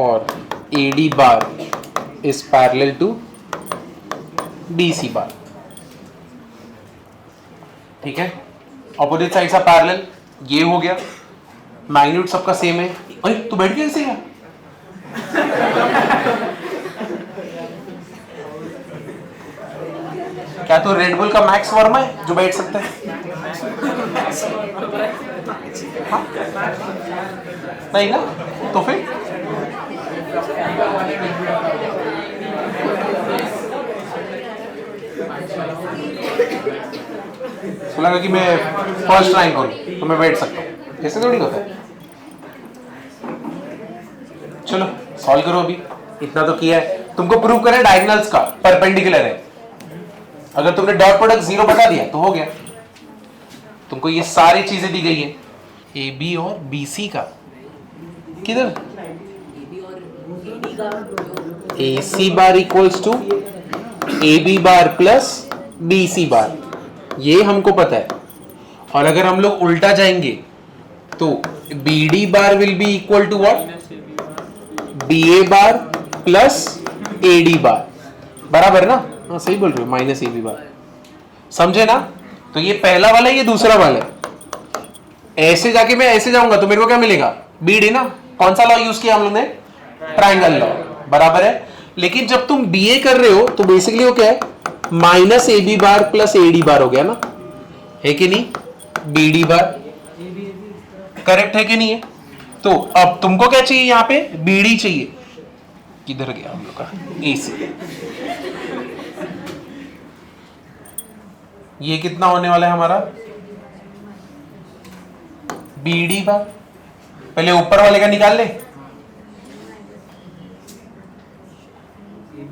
और AD bar is parallel to DC bar, ठीक है। Opposite sides are parallel, ये हो गया। मैग्नीट्यूड सबका सेम है। अरे तू बैठ गया कैसे यार? क्या तो रेड बुल का मैक्स वर्मा है जो बैठ सकता है? हाँ? नहीं ना, तो फिर लगा कि मैं फर्स्ट रैंक करूं तो मैं बैठ सकता हूं, ऐसे थोड़ी होता है। चलो सॉल्व करो, अभी इतना तो किया है। तुमको प्रूव करना है डायगोनल्स का परपेंडिकुलर है। अगर तुमने डॉट प्रोडक्ट 0 बता दिया तो हो गया। तुमको ये सारी चीजें दी गई है ए बी और बी सी का, किधर A C bar equals to A B bar plus B C bar, ये हमको पता है। और अगर हम लोग उल्टा जाएंगे तो B D bar will be equal to what, B A bar plus A D bar, बराबर ना? हाँ सही बोल रहे हो, माइनस ए बी बार। समझे ना? तो ये पहला वाला है, ये दूसरा वाला है। ऐसे जाके मैं ऐसे जाऊंगा तो मेरे को क्या मिलेगा, बी डी ना। कौन सा लॉ यूज किया हम लोग ने, ट्राइंगल लॉ, बराबर है। लेकिन जब तुम बी ए कर रहे हो तो बेसिकली वो क्या है, minus A B bar plus A D bar हो गया ना, है कि नहीं? बी डी बार करेक्ट है कि नहीं है? तो अब तुमको क्या चाहिए यहाँ पे, बी डी चाहिए। किधर गया हम लोग का ए सी? ये कितना होने वाला है हमारा, बी डी बार। पहले ऊपर वाले का निकाल ले,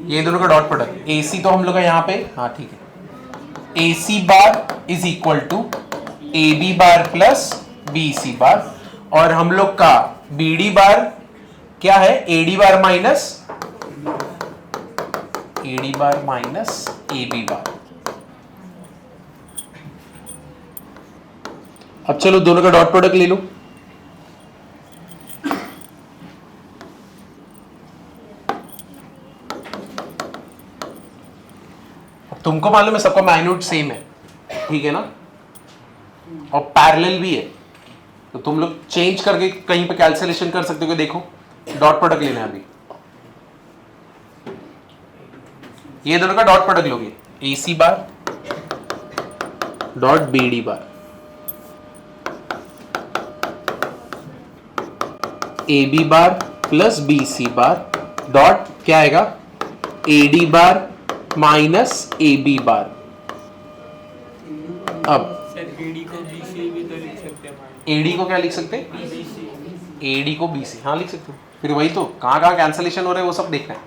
ये दोनों का डॉट प्रोडक्ट। ए सी तो हम लोग का यहाँ पे, हाँ ठीक है, A C bar is equal to A B bar plus B C bar. और हम लोग का बी डी बार क्या है, A D bar minus A D bar minus A B bar. अब चलो दोनों का डॉट प्रोडक्ट ले लो। तुमको मालूम है सबका मैग्नीट्यूड सेम है, ठीक है ना, और पैरेलल भी है। तो तुम लोग चेंज करके कहीं पे कैलकुलेशन कर सकते हो कि देखो डॉट प्रोडक्ट लेना है अभी। ये दोनों का डॉट प्रोडक्ट लोगे, A C bar dot B D bar, A B bar plus B C bar dot क्या आएगा, A D bar minus A B bar. अब एडी को बी सी भी तो लिख सकते हैं। एडी को क्या लिख सकते हैं, एडी को बी सी, हाँ लिख सकते हो। फिर वही तो, कहां कहां कैंसलेशन हो रहे हैं वो सब देखना है।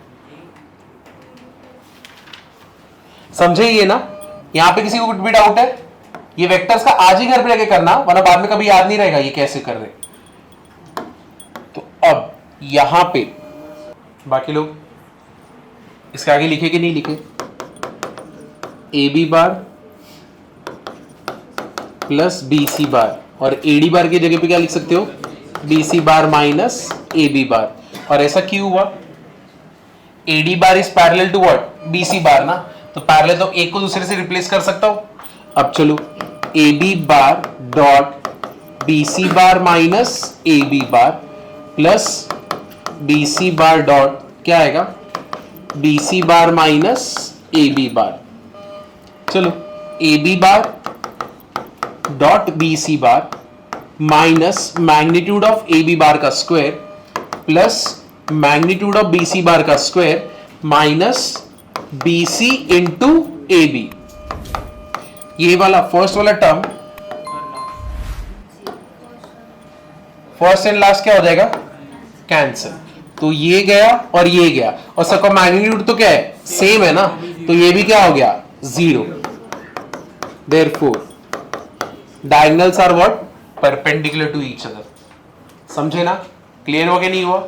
समझे ये ना? यहां पे किसी को कुछ भी डाउट है, ये वेक्टर्स का आज ही घर पे जाके करना, वरना बाद में कभी याद नहीं रहेगा ये कैसे कर रहे। तो अब यहां पे बाकी लोग इसके आगे लिखे कि नहीं लिखे, A B bar plus B C bar, और ए डी बार की जगह पे क्या लिख सकते हो, B C bar minus A B bar. और ऐसा क्यों हुआ, A D bar is parallel to what, B C bar ना, तो पैरेलल तो एक को दूसरे से रिप्लेस कर सकता हूं। अब चलो A B bar dot B C bar minus A B bar plus B C bar dot क्या आएगा, B C bar minus A B bar. चलो A B bar dot B C bar minus magnitude of A B bar का square plus magnitude of B C bar का square minus B C into A B. ये वाला first वाला term first and last क्या हो जाएगा, cancel. तो ये गया और ये गया, और सबका मैग्नीट्यूड तो क्या है, सेम है ना, तो ये भी क्या हो गया, 0। Therefore diagonals are what, perpendicular to each other। समझे ना? क्लियर हो गया नहीं हुआ?